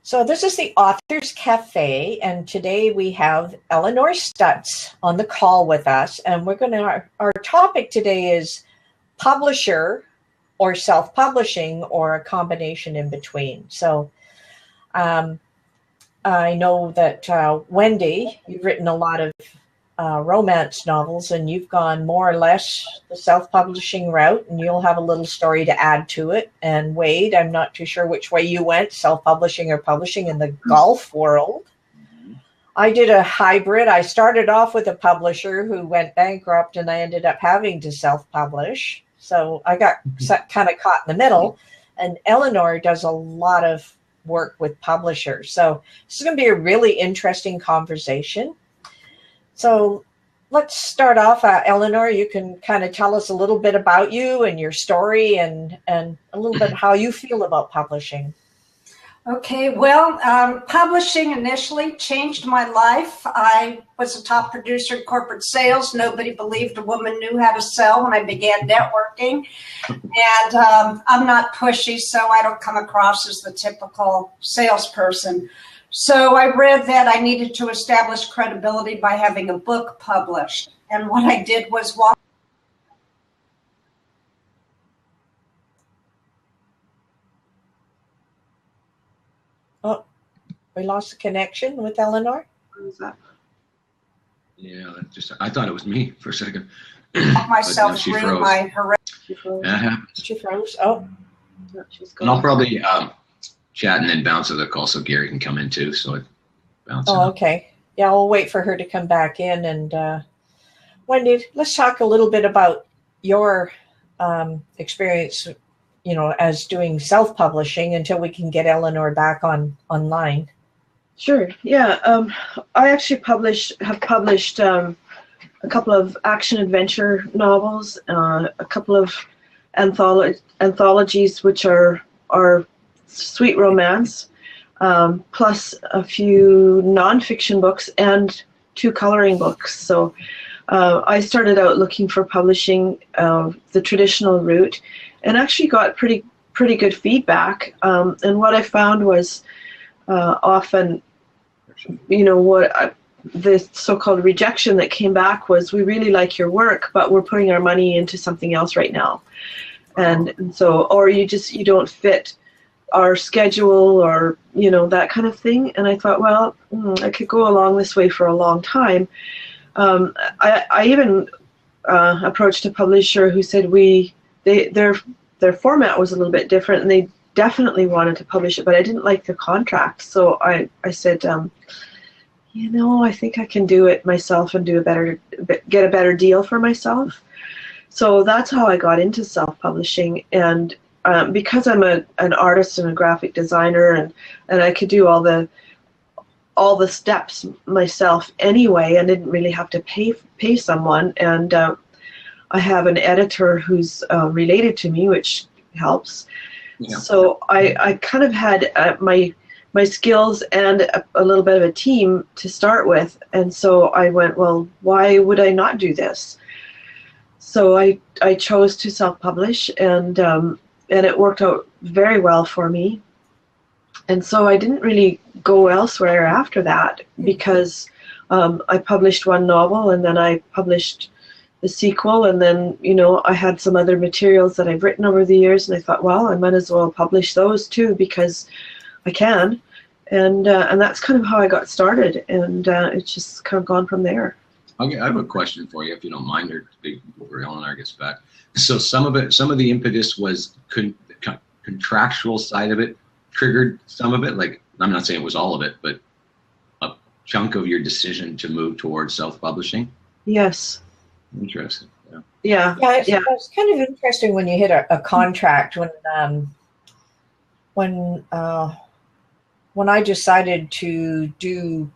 So this is the Authors Cafe, and today we have Elinor Stutz on the call with us, and our topic today is publisher or self-publishing or a combination in between. So I know that Wendy, you've written a lot of romance novels, and you've gone more or less the self-publishing route, and you'll have a little story to add to it. And Wade, I'm not too sure which way you went, self-publishing or publishing in the golf world. I did a hybrid. I started off with a publisher who went bankrupt, and I ended up having to self-publish. So I got kind of caught in the middle. And Elinor does a lot of work with publishers. So this is going to be a really interesting conversation. So let's start off. Elinor, you can kind of tell us a little bit about you and your story and a little bit how you feel about publishing. Okay, well, publishing initially changed my life. I was a top producer in corporate sales. Nobody believed a woman knew how to sell when I began networking. And I'm not pushy, so I don't come across as the typical salesperson. So I read that I needed to establish credibility by having a book published. And what I did was walk. Oh, we lost the connection with Elinor. What was that? Yeah, I thought it was me for a second. Myself through my She froze. She froze. Oh, no, and I'll probably chat and then bounce to the call so Gary can come in too. So it bounces. Oh, okay. Yeah, we'll wait for her to come back in. And Wendy, let's talk a little bit about your experience, as doing self-publishing until we can get Elinor back online. Sure. Yeah. I actually have published a couple of action adventure novels, a couple of anthologies, which are sweet romance, plus a few nonfiction books and 2 coloring books. So I started out looking for publishing the traditional route, and actually got pretty good feedback. And what I found was often, the so-called rejection that came back was, we really like your work, but we're putting our money into something else right now. And so, or you don't fit our schedule, or, that kind of thing. And I thought, well, I could go along this way for a long time. I even approached a publisher who said their format was a little bit different, and they definitely wanted to publish it, but I didn't like the contract. So I said, I think I can do it myself and get a better deal for myself. So that's how I got into self-publishing. And because I'm an artist and a graphic designer, and I could do all the steps myself anyway, and didn't really have to pay someone. And I have an editor who's related to me, which helps. Yeah. So I kind of had my skills and a little bit of a team to start with. And so I went, well, why would I not do this? So I chose to self-publish, and it worked out very well for me. And so I didn't really go elsewhere after that, because I published 1 novel, and then I published the sequel, and then, I had some other materials that I've written over the years, and I thought, well, I might as well publish those too, because I can. And that's kind of how I got started, and it's just kind of gone from there. Okay, I have a question for you, if you don't mind, or before Elinor gets back. So some of the impetus was contractual side of it triggered some of it. Like, I'm not saying it was all of it, but a chunk of your decision to move towards self-publishing. Yes. Interesting. Yeah. It's kind of interesting when you hit a contract. When I decided to do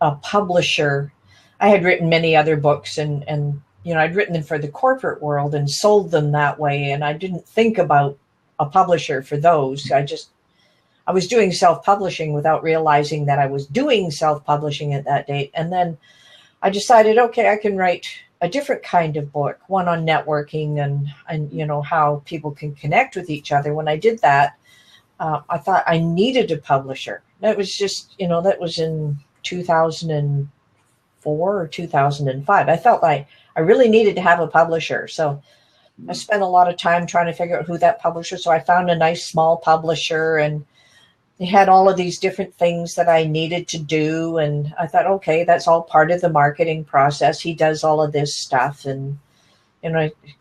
a publisher, I had written many other books, and I'd written them for the corporate world and sold them that way, and I didn't think about a publisher for those. I was doing self-publishing without realizing that I was doing self-publishing at that date. And then I decided, okay, I can write a different kind of book, one on networking and how people can connect with each other. When I did that, I thought I needed a publisher. That was just, that was in 2004 or 2005. I felt like I really needed to have a publisher. So I spent a lot of time trying to figure out who that publisher. So I found a nice small publisher, and they had all of these different things that I needed to do. And I thought, okay, that's all part of the marketing process. He does all of this stuff. And,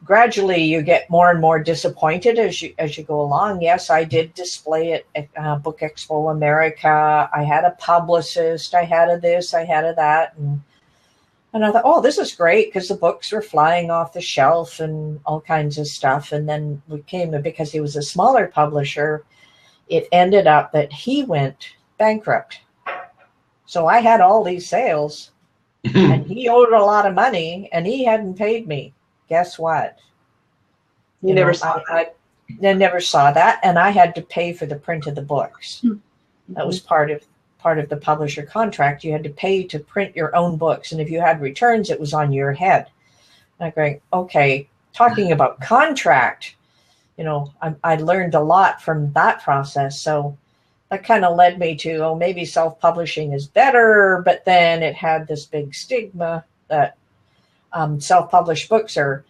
gradually you get more and more disappointed as you go along. Yes, I did display it at Book Expo America. I had a publicist. I had a this, I had a that. And I thought, oh, this is great, because the books were flying off the shelf and all kinds of stuff. And then because he was a smaller publisher, it ended up that he went bankrupt. So I had all these sales and he owed a lot of money and he hadn't paid me. Guess what? You never saw that. I never saw that. And I had to pay for the print of the books. Mm-hmm. That was part of the publisher contract. You had to pay to print your own books. And if you had returns, it was on your head. And I'm going, okay, talking about contract, I learned a lot from that process. So that kind of led me to, maybe self-publishing is better, but then it had this big stigma that self-published books they're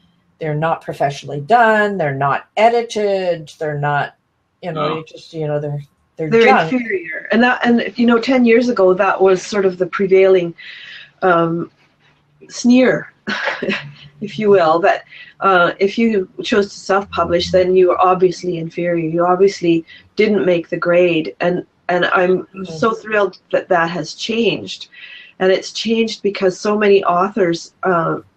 not professionally done, they're not edited, they're not, they're junk. Inferior. And 10 years ago, that was sort of the prevailing sneer, if you will, that if you chose to self-publish, then you were obviously inferior. You obviously didn't make the grade. And I'm so thrilled that has changed. And it's changed because so many authors,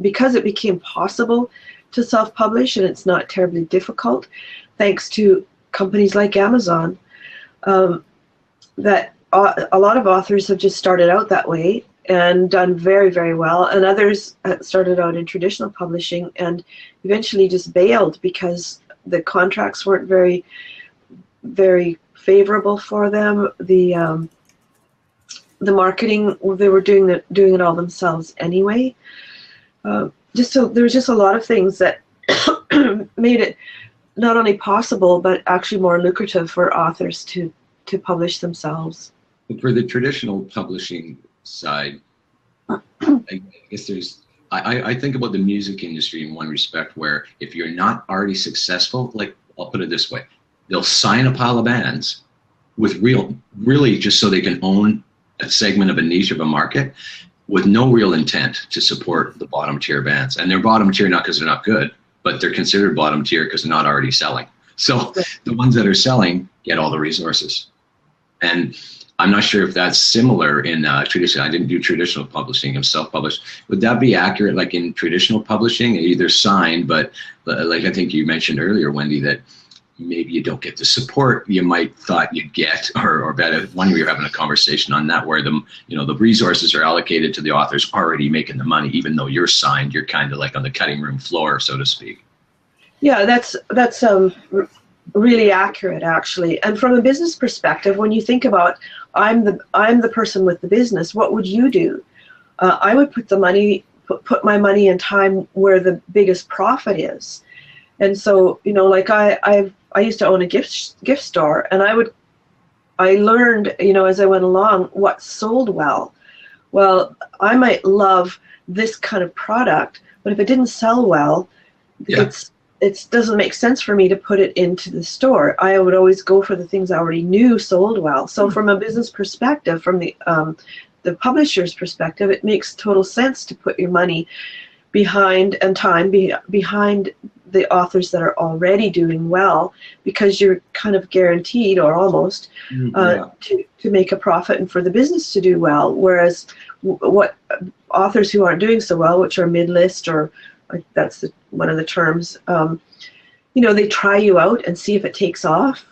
because it became possible to self-publish and it's not terribly difficult, thanks to companies like Amazon, that a lot of authors have just started out that way and done very, very well. And others started out in traditional publishing and eventually just bailed because the contracts weren't very, very favorable for them. The marketing, they were doing it all themselves anyway. There was just a lot of things that made it not only possible, but actually more lucrative for authors to publish themselves. For the traditional publishing side, I guess I think about the music industry in one respect, where if you're not already successful, like, I'll put it this way, they'll sign a pile of bands with really just so they can own a segment of a niche of a market with no real intent to support the bottom tier bands. And they're bottom tier not because they're not good, but they're considered bottom tier because they're not already selling. So the ones that are selling get all the resources. And I'm not sure if that's similar in traditional. I didn't do traditional publishing. I'm self-published. Would that be accurate? Like in traditional publishing, either signed, but like I think you mentioned earlier, Wendy, that maybe you don't get the support you might thought you'd get, or better, when we were having a conversation on that, where the resources are allocated to the authors already making the money, even though you're signed, you're kind of like on the cutting room floor, so to speak. Yeah, that's really accurate, actually. And from a business perspective, when you think about, I'm the person with the business, what would you do? I would put my money and time where the biggest profit is. And so, like I used to own a gift store, and I learned, as I went along, what sold well. Well, I might love this kind of product, but if it didn't sell well, it doesn't make sense for me to put it into the store. I would always go for the things I already knew sold well. So from a business perspective, from the publisher's perspective, it makes total sense to put your money behind and time behind the authors that are already doing well, because you're kind of guaranteed, or almost, to make a profit and for the business to do well. Whereas what authors who aren't doing so well, which are mid-list, or that's one of the terms, they try you out and see if it takes off.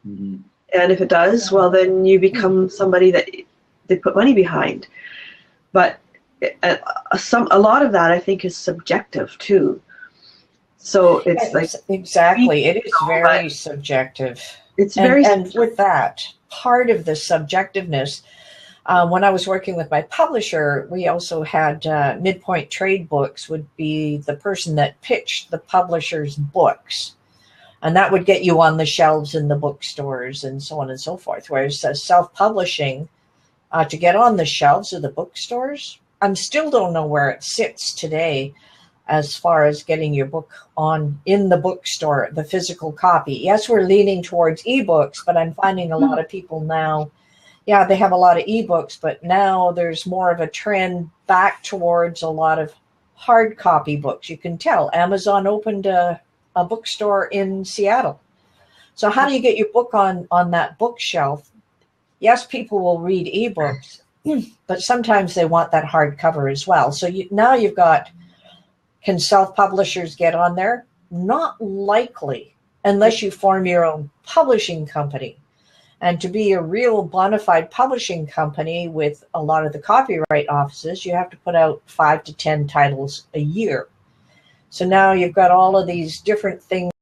Mm-hmm. And if it does, well, then you become somebody that they put money behind. But a lot of that, I think, is subjective too. So it's exactly, it is very subjective. It's and with that, part of the subjectiveness, when I was working with my publisher, we also had Midpoint Trade Books would be the person that pitched the publisher's books. And that would get you on the shelves in the bookstores and so on and so forth. Whereas self-publishing, to get on the shelves of the bookstores, I still don't know where it sits today as far as getting your book on in the bookstore, the physical copy. Yes, we're leaning towards ebooks, but I'm finding a lot of people now, yeah, they have a lot of ebooks, but now there's more of a trend back towards a lot of hard copy books. You can tell Amazon opened a bookstore in Seattle. So how do you get your book on that bookshelf? Yes, people will read ebooks, but sometimes they want that hardcover as well. So now you've got, can self-publishers get on there? Not likely, unless you form your own publishing company. And to be a real bona fide publishing company with a lot of the copyright offices, you have to put out 5 to 10 titles a year. So now you've got all of these different things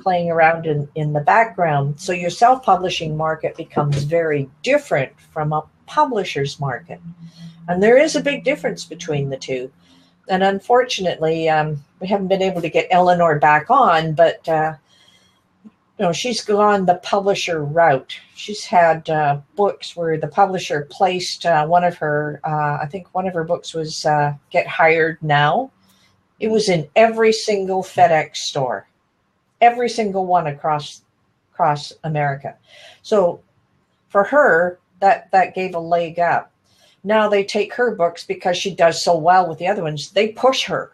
playing around in the background. So your self-publishing market becomes very different from a publisher's market. And there is a big difference between the two. And unfortunately, we haven't been able to get Elinor back on, but she's gone the publisher route. She's had books where the publisher placed one of her, I think one of her books was Get Hired Now. It was in every single FedEx store, every single one across America. So for her, that gave a leg up. Now they take her books because she does so well with the other ones. They push her.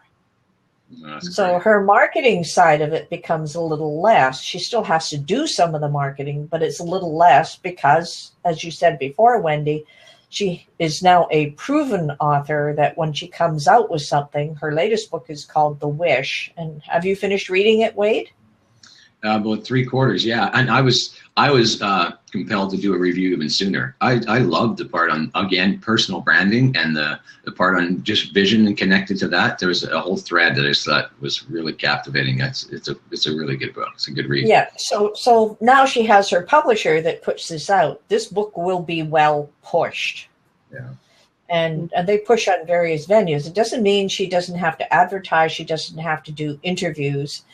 So her marketing side of it becomes a little less. She still has to do some of the marketing, but it's a little less because, as you said before, Wendy, she is now a proven author that when she comes out with something, her latest book is called The Wish. And have you finished reading it, Wade? About 3/4, yeah. And I was compelled to do a review even sooner. I loved the part on, again, personal branding, and the part on just vision and connected to that. There was a whole thread that I thought was really captivating. It's a really good book. It's a good read. Yeah. So now she has her publisher that puts this out. This book will be well pushed. Yeah. And they push on various venues. It doesn't mean she doesn't have to advertise. She doesn't have to do interviews.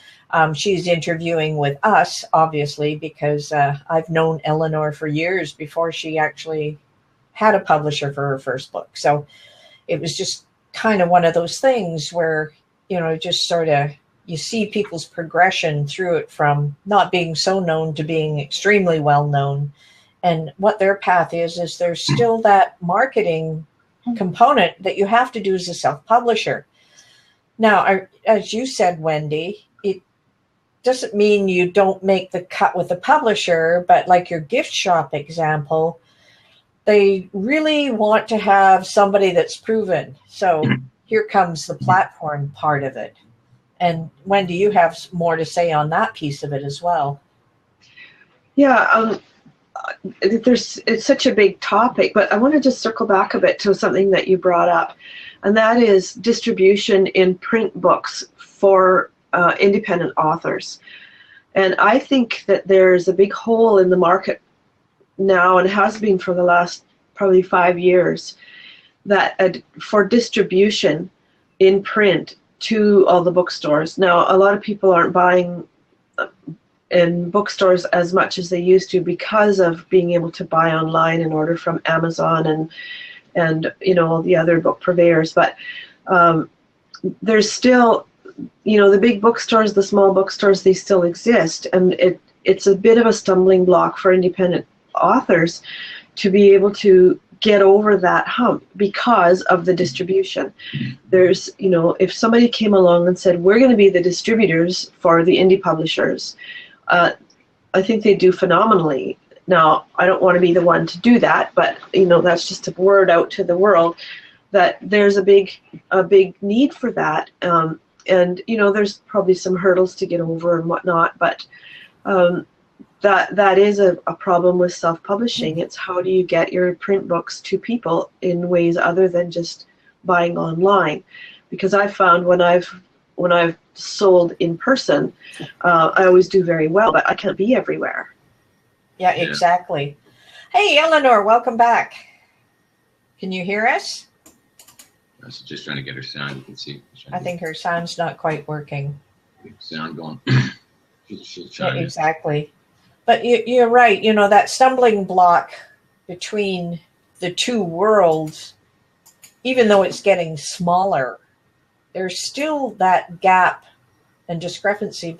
She's interviewing with us, obviously, because I've known Elinor for years before she actually had a publisher for her first book. So it was just kind of one of those things where, just sort of you see people's progression through it from not being so known to being extremely well known. And what their path is there's still that marketing component that you have to do as a self-publisher. Now, as you said, Wendy, it doesn't mean you don't make the cut with the publisher, but like your gift shop example, they really want to have somebody that's proven. So here comes the platform part of it. And Wendy, you have more to say on that piece of it as well. Yeah, it's such a big topic, but I want to just circle back a bit to something that you brought up, and that is distribution in print books for independent authors. And I think that there's a big hole in the market now, and has been for the last probably 5 years, that for distribution in print to all the bookstores. Now, a lot of people aren't buying in bookstores as much as they used to because of being able to buy online and order from Amazon and all the other book purveyors. But there's still, the big bookstores, the small bookstores, they still exist, and it's a bit of a stumbling block for independent authors to be able to get over that hump because of the distribution. There's, if somebody came along and said, we're going to be the distributors for the indie publishers, I think they do phenomenally. Now, I don't want to be the one to do that, but that's just a word out to the world that there's a big need for that. And there's probably some hurdles to get over and whatnot, but that is a problem with self-publishing. It's how do you get your print books to people in ways other than just buying online? Because I've found when I've sold in person, I always do very well, but I can't be everywhere. Yeah, exactly. Hey, Elinor, welcome back. Can you hear us? I was just trying to get her sound. You can see. I think her sound's not quite working. Sound going. She'll Yeah, chime in. exactly. But you're right. You know, that stumbling block between the two worlds, even though it's getting smaller, there's still that gap and discrepancy,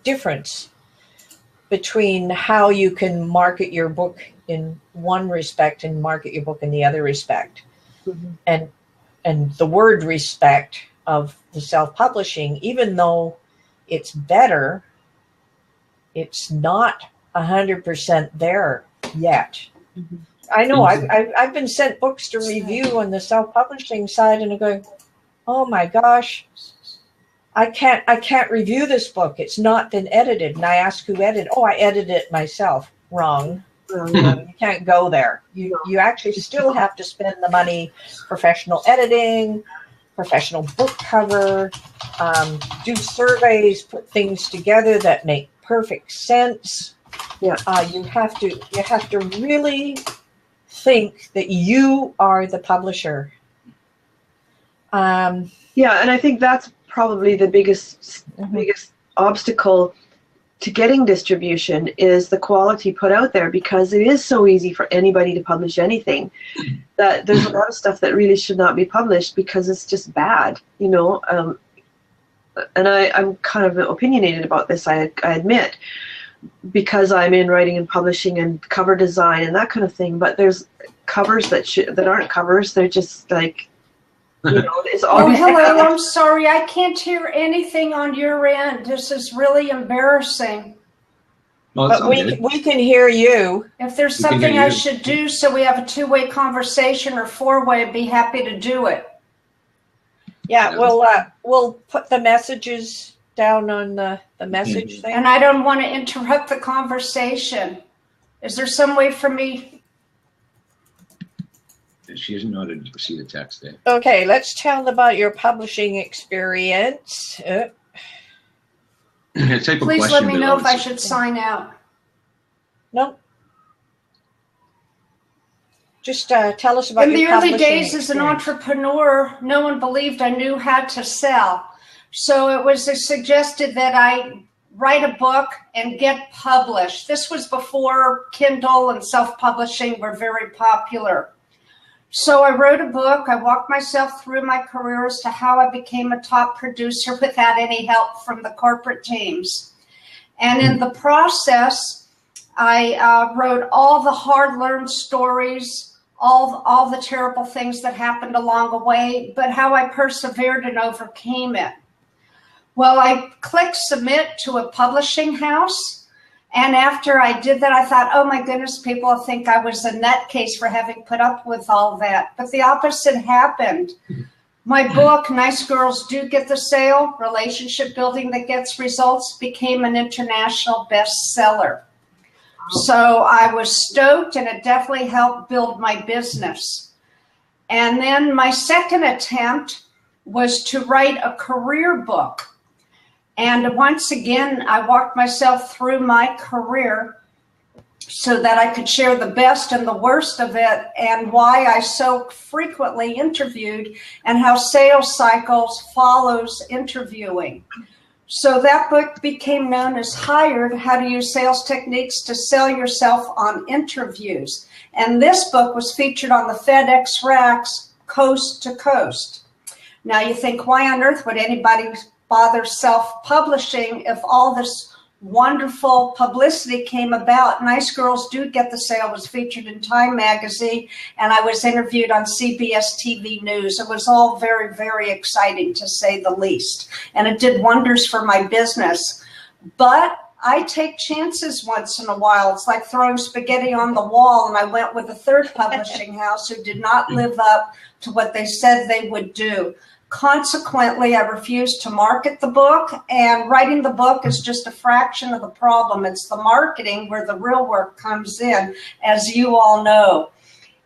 difference between how you can market your book in one respect and market your book in the other respect. Mm-hmm. And the word respect of the self-publishing, even though it's better, it's not 100% there yet. Mm-hmm. I know I've been sent books to review on the self-publishing side, and I'm going, oh my gosh, I can't review this book. It's not been edited. And I ask who edited. Oh, I edited it myself. Wrong. You can't go there. You actually still have to spend the money, professional editing, professional book cover, do surveys, put things together that make perfect sense. Yeah. You have to really think that you are the publisher. Yeah, and I think that's probably the biggest obstacle to getting distribution is the quality put out there, because it is so easy for anybody to publish anything that there's a lot of stuff that really should not be published because it's just bad, and I'm kind of opinionated about this, I admit, because I'm in writing and publishing and cover design and that kind of thing, but there's covers that aren't covers, they're just like, it's oh, hello, I'm sorry, I can't hear anything on your end. This is really embarrassing. Well, but we can hear you. If there's something I should do so we have a two-way conversation or four-way, I'd be happy to do it. Yeah, we'll put the messages down on the message thing. And I don't want to interrupt the conversation. Is there some way for me? She doesn't know how to see the text there. Okay, let's tell about your publishing experience. Please let me know if I should sign out. Nope. Just tell us about your publishing experience. In the early days as an entrepreneur, no one believed I knew how to sell. So it was suggested that I write a book and get published. This was before Kindle and self-publishing were very popular. So I wrote a book. I walked myself through my career as to how I became a top producer without any help from the corporate teams. And in the process, I wrote all the hard-learned stories, all the terrible things that happened along the way, but how I persevered and overcame it. Well, I clicked submit to a publishing house. And after I did that, I thought, oh my goodness, people will think I was a nutcase for having put up with all that. But the opposite happened. My book, Nice Girls Do Get the Sale, Relationship Building That Gets Results, became an international bestseller. So I was stoked, and it definitely helped build my business. And then my second attempt was to write a career book. And once again, I walked myself through my career so that I could share the best and the worst of it, and why I so frequently interviewed and how sales cycles follows interviewing. So that book became known as Hired: How to Use Sales Techniques to Sell Yourself on Interviews. And this book was featured on the FedEx racks coast to coast. Now you think, why on earth would anybody bother self-publishing if all this wonderful publicity came about? Nice Girls Do Get the Sale was featured in Time magazine, and I was interviewed on CBS TV News. It was all very, very exciting, to say the least, and it did wonders for my business. But I take chances once in a while. It's like throwing spaghetti on the wall, and I went with a third publishing house who did not live up to what they said they would do. Consequently, I refused to market the book, and writing the book is just a fraction of the problem. It's the marketing where the real work comes in, as you all know.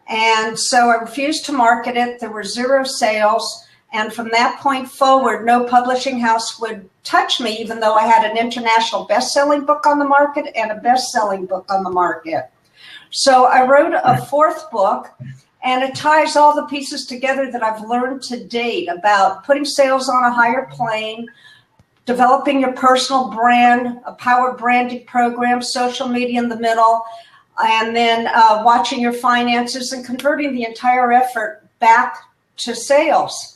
And so I refused to market it. There were 0 sales. And from that point forward, no publishing house would touch me, even though I had an international best-selling book on the market and a best-selling book on the market. So I wrote a 4th book, and it ties all the pieces together that I've learned to date about putting sales on a higher plane, developing your personal brand, a power branding program, social media in the middle, and then watching your finances and converting the entire effort back to sales.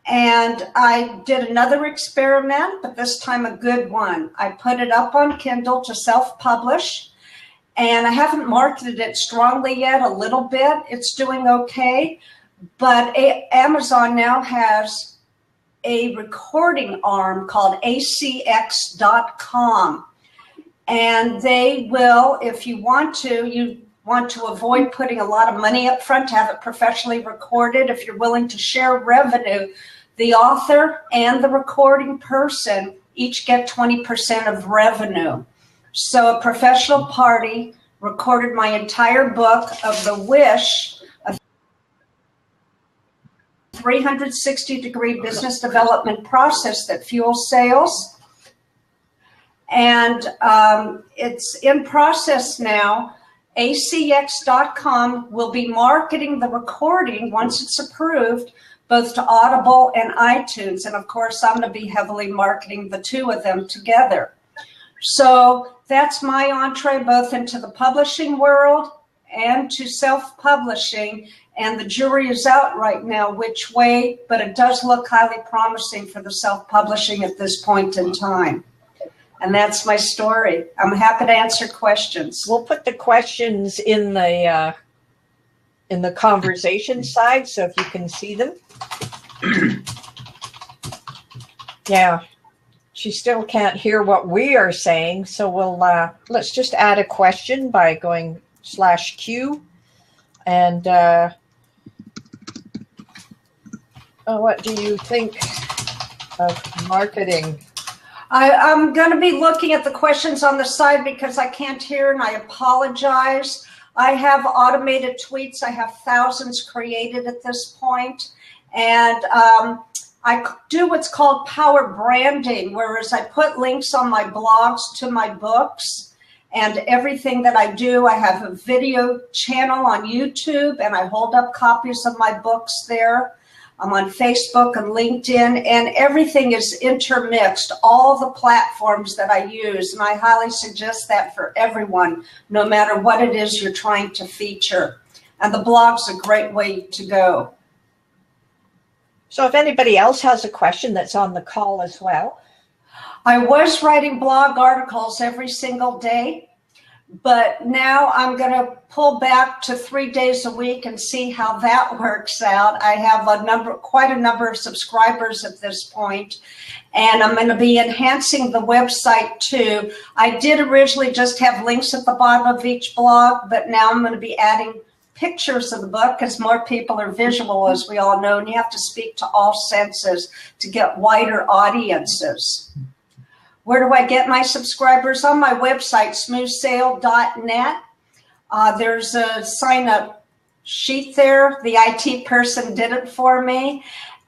And I did another experiment, but this time a good one. I put it up on Kindle to self-publish, and I haven't marketed it strongly yet, a little bit. It's doing okay, but Amazon now has a recording arm called acx.com. And they will, if you want to avoid putting a lot of money up front to have it professionally recorded, if you're willing to share revenue, the author and the recording person each get 20% of revenue. So a professional party recorded my entire book of the wish, a 360-degree business development process that fuels sales. And it's in process now. acx.com will be marketing the recording once it's approved, both to Audible and iTunes. And of course, I'm going to be heavily marketing the two of them together. So that's my entree both into the publishing world and to self-publishing. And the jury is out right now which way, but it does look highly promising for the self-publishing at this point in time. And that's my story. I'm happy to answer questions. We'll put the questions in the conversation side, so if you can see them. Yeah, she still can't hear what we are saying, so we'll let's just add a question by going /Q, and what do you think of marketing? I'm going to be looking at the questions on the side because I can't hear, and I apologize. I have automated tweets. I have thousands created at this point. And I do what's called power branding, whereas I put links on my blogs to my books and everything that I do. I have a video channel on YouTube, and I hold up copies of my books there. I'm on Facebook and LinkedIn, and everything is intermixed, all the platforms that I use. And I highly suggest that for everyone, no matter what it is you're trying to feature. And the blog's a great way to go. So if anybody else has a question that's on the call as well. I was writing blog articles every single day, but now I'm going to pull back to 3 days a week and see how that works out. I have quite a number of subscribers at this point, and I'm going to be enhancing the website too. I did originally just have links at the bottom of each blog, but now I'm going to be adding pictures of the book because more people are visual, as we all know, and you have to speak to all senses to get wider audiences. Where do I get my subscribers? On my website, smoothsale.net. There's a sign-up sheet there. The IT person did it for me.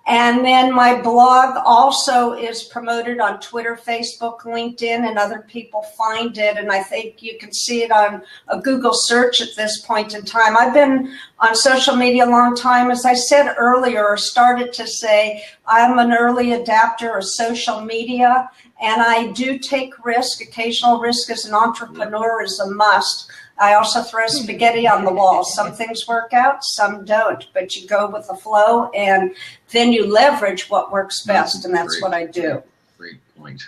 And then my blog also is promoted on Twitter, Facebook, LinkedIn, and other people find it. And I think you can see it on a Google search at this point in time. I've been on social media a long time. As I said earlier, or started to say, I'm an early adapter of social media, and I do take risk. Occasional risk as an entrepreneur is a must. I also throw spaghetti on the wall. Some things work out, some don't, but you go with the flow, and then you leverage what works best, and that's what I do. Great point.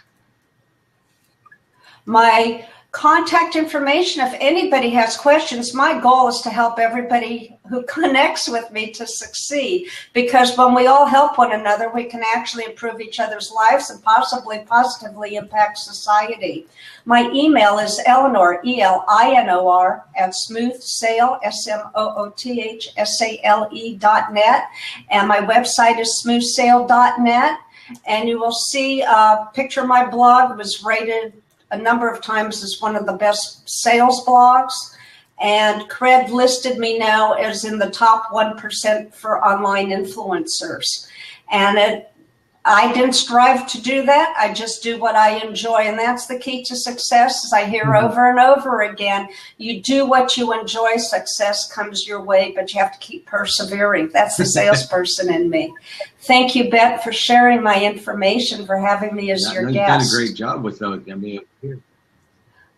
My contact information, if anybody has questions, my goal is to help everybody who connects with me to succeed, because when we all help one another, we can actually improve each other's lives and possibly positively impact society. My email is Elinor, E-L-I-N-O-R, at smoothsale, smoothsale.net, and my website is smoothsale.net, and you will see a picture of my blog. It was rated a number of times as one of the best sales blogs, and Cred listed me now as in the top 1% for online influencers. And I didn't strive to do that. I just do what I enjoy. And that's the key to success, as I hear over and over again. You do what you enjoy, success comes your way, but you have to keep persevering. That's the salesperson in me. Thank you, Bet, for sharing my information, for having me as your guest. You've done a great job with that. I mean,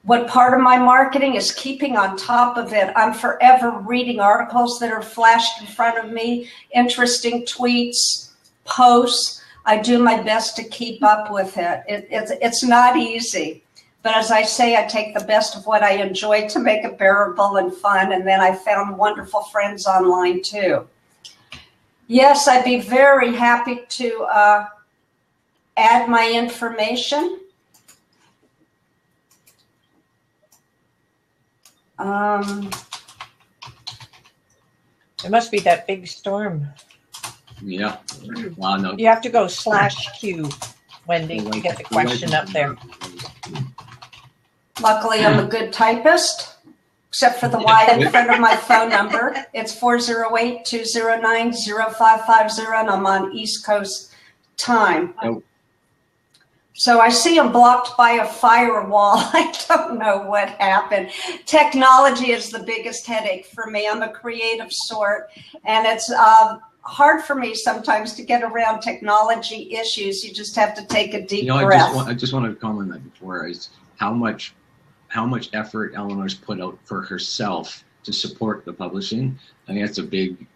what part of my marketing is keeping on top of it. I'm forever reading articles that are flashed in front of me, interesting tweets, posts. I do my best to keep up with it. It's not easy, but as I say, I take the best of what I enjoy to make it bearable and fun, and then I found wonderful friends online too. Yes, I'd be very happy to add my information. It must be that big storm. yeah. Well, no. You have to go /Q, Wendy, to get the question up there. Luckily, I'm a good typist, except for the Y in front of my phone number. It's 408-209-0550, and I'm on East Coast time. Nope. So I see I'm blocked by a firewall. I don't know what happened. Technology is the biggest headache for me. I'm a creative sort, and it's hard for me sometimes to get around technology issues. You just have to take a deep breath. I just want to comment on that before, is how much effort Elinor's put out for herself to support the publishing. I think that's a big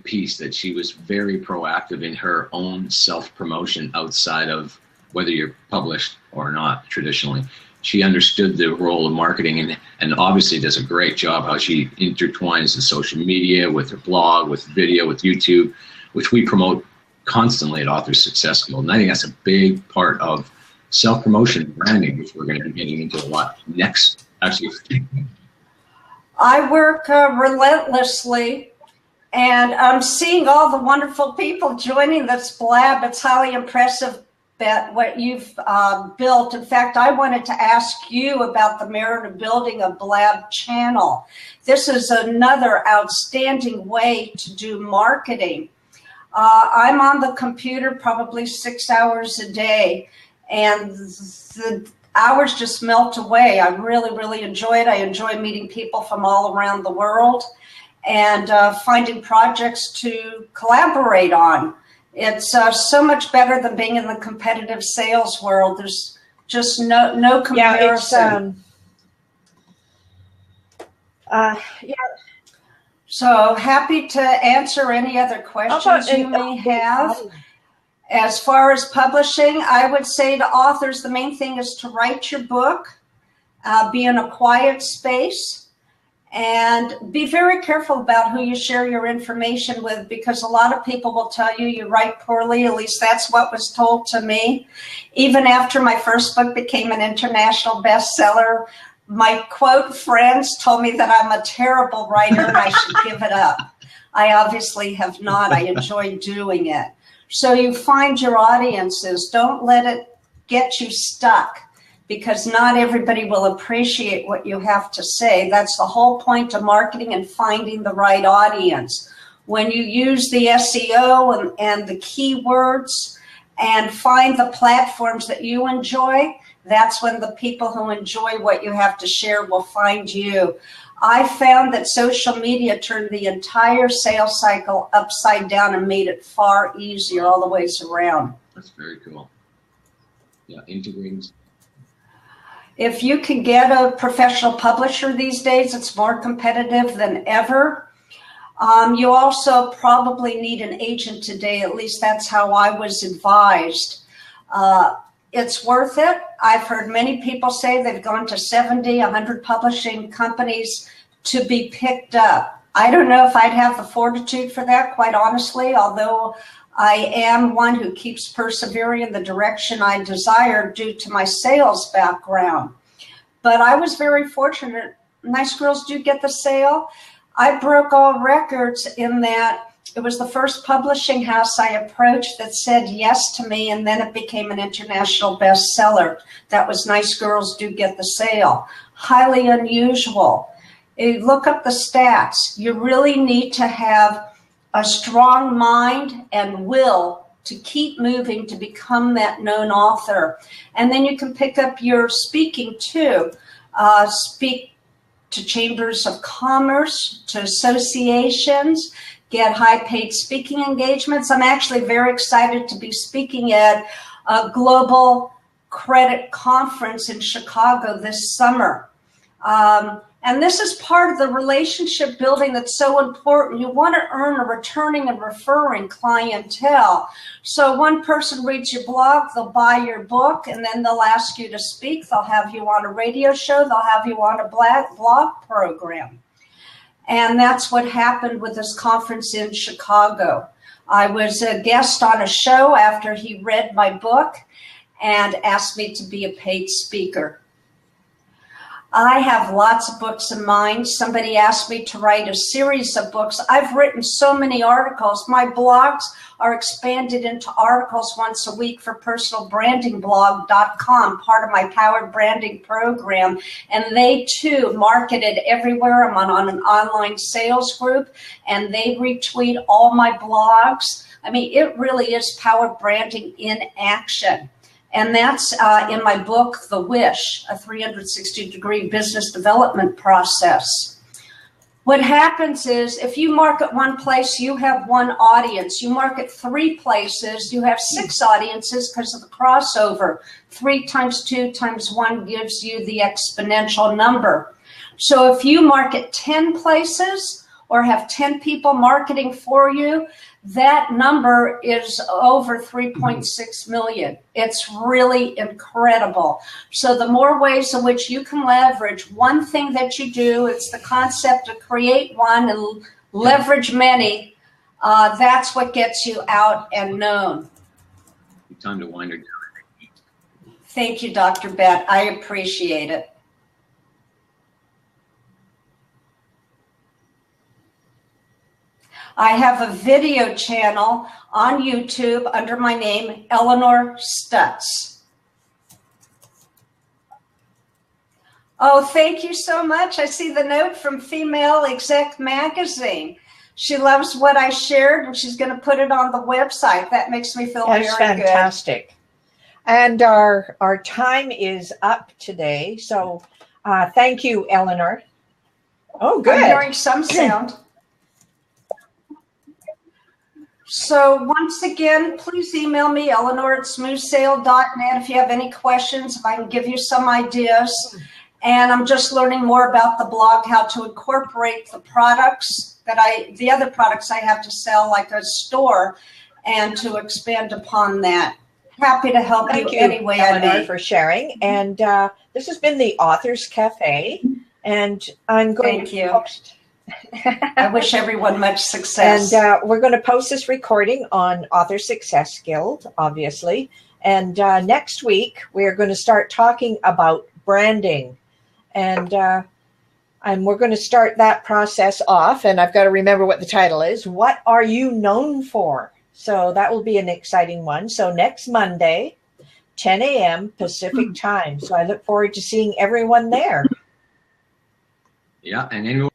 piece, that she was very proactive in her own self-promotion outside of whether you're published or not traditionally. She understood the role of marketing and obviously does a great job how she intertwines the social media with her blog, with video, with YouTube, which we promote constantly at Authors Success Guild. And I think that's a big part of self-promotion and branding, which we're going to be getting into a lot next. Actually, I work relentlessly, and I'm seeing all the wonderful people joining this blab. It's highly impressive, Bet, what you've built. In fact, I wanted to ask you about the merit of building a blab channel. This is another outstanding way to do marketing. I'm on the computer probably 6 hours a day, and the hours just melt away. I really, really enjoy it. I enjoy meeting people from all around the world and finding projects to collaborate on. It's so much better than being in the competitive sales world. There's just no comparison. Yeah, So happy to answer any other questions you may have. As far as publishing, I would say to authors, the main thing is to write your book, be in a quiet space, and be very careful about who you share your information with, because a lot of people will tell you write poorly. At least that's what was told to me. Even after my first book became an international bestseller, my quote friends told me that I'm a terrible writer and I should give it up. I obviously have not. I enjoy doing it. So you find your audiences. Don't let it get you stuck, because not everybody will appreciate what you have to say. That's the whole point of marketing and finding the right audience. When you use the SEO and the keywords and find the platforms that you enjoy, that's when the people who enjoy what you have to share will find you. I found that social media turned the entire sales cycle upside down and made it far easier all the ways around. That's very cool. Yeah, integrating. If you can get a professional publisher these days, it's more competitive than ever. You also probably need an agent today. At least that's how I was advised. It's worth it. I've heard many people say they've gone to 70, 100 publishing companies to be picked up. I don't know if I'd have the fortitude for that, quite honestly, although I am one who keeps persevering in the direction I desire due to my sales background. But I was very fortunate. Nice Girls Do Get the Sale. I broke all records in that it was the first publishing house I approached that said yes to me, and then it became an international bestseller. That was Nice Girls Do Get the Sale. Highly unusual. Look up the stats. You really need to have a strong mind and will to keep moving, to become that known author. And then you can pick up your speaking too. Speak to chambers of commerce, to associations, get high-paid speaking engagements. I'm actually very excited to be speaking at a global credit conference in Chicago this summer. And this is part of the relationship building that's so important. You want to earn a returning and referring clientele. So one person reads your blog, they'll buy your book, and then they'll ask you to speak. They'll have you on a radio show. They'll have you on a blog program. And that's what happened with this conference in Chicago. I was a guest on a show after he read my book and asked me to be a paid speaker. I have lots of books in mind. Somebody asked me to write a series of books. I've written so many articles. My blogs are expanded into articles once a week for personalbrandingblog.com, part of my Powered Branding program. And they too marketed everywhere. I'm on an online sales group, and they retweet all my blogs. I mean, it really is Powered Branding in action. And that's in my book, The Wish, a 360-degree business development process. What happens is if you market one place, you have one audience. You market 3 places, you have 6 audiences because of the crossover. 3 times 2 times 1 gives you the exponential number. So if you market 10 places or have 10 people marketing for you, that number is over 3.6 million. It's really incredible. So the more ways in which you can leverage one thing that you do, it's the concept to create one and leverage many. That's what gets you out and known. Time to wind her down. Thank you, Dr. Bett. I appreciate it. I have a video channel on YouTube under my name, Elinor Stutz. Oh, thank you so much. I see the note from Female Exec Magazine. She loves what I shared, and she's going to put it on the website. That makes me feel very good. That's fantastic. And our time is up today. So thank you, Elinor. Oh, good. I'm hearing some sound. So once again, please email me, Elinor@smoothsale.net, if you have any questions, if I can give you some ideas. And I'm just learning more about the blog, how to incorporate the products the other products I have to sell, like a store, and to expand upon that. Happy to help you any way I Elinor, may. for sharing. And this has been the Authors Cafe, and I'm going Thank to you. post. I wish everyone much success. And we're going to post this recording on Author Success Guild, obviously. And next week, we're going to start talking about branding. And we're going to start that process off. And I've got to remember what the title is. What are you known for? So that will be an exciting one. So next Monday, 10 a.m. Pacific time. So I look forward to seeing everyone there. Yeah, and anyone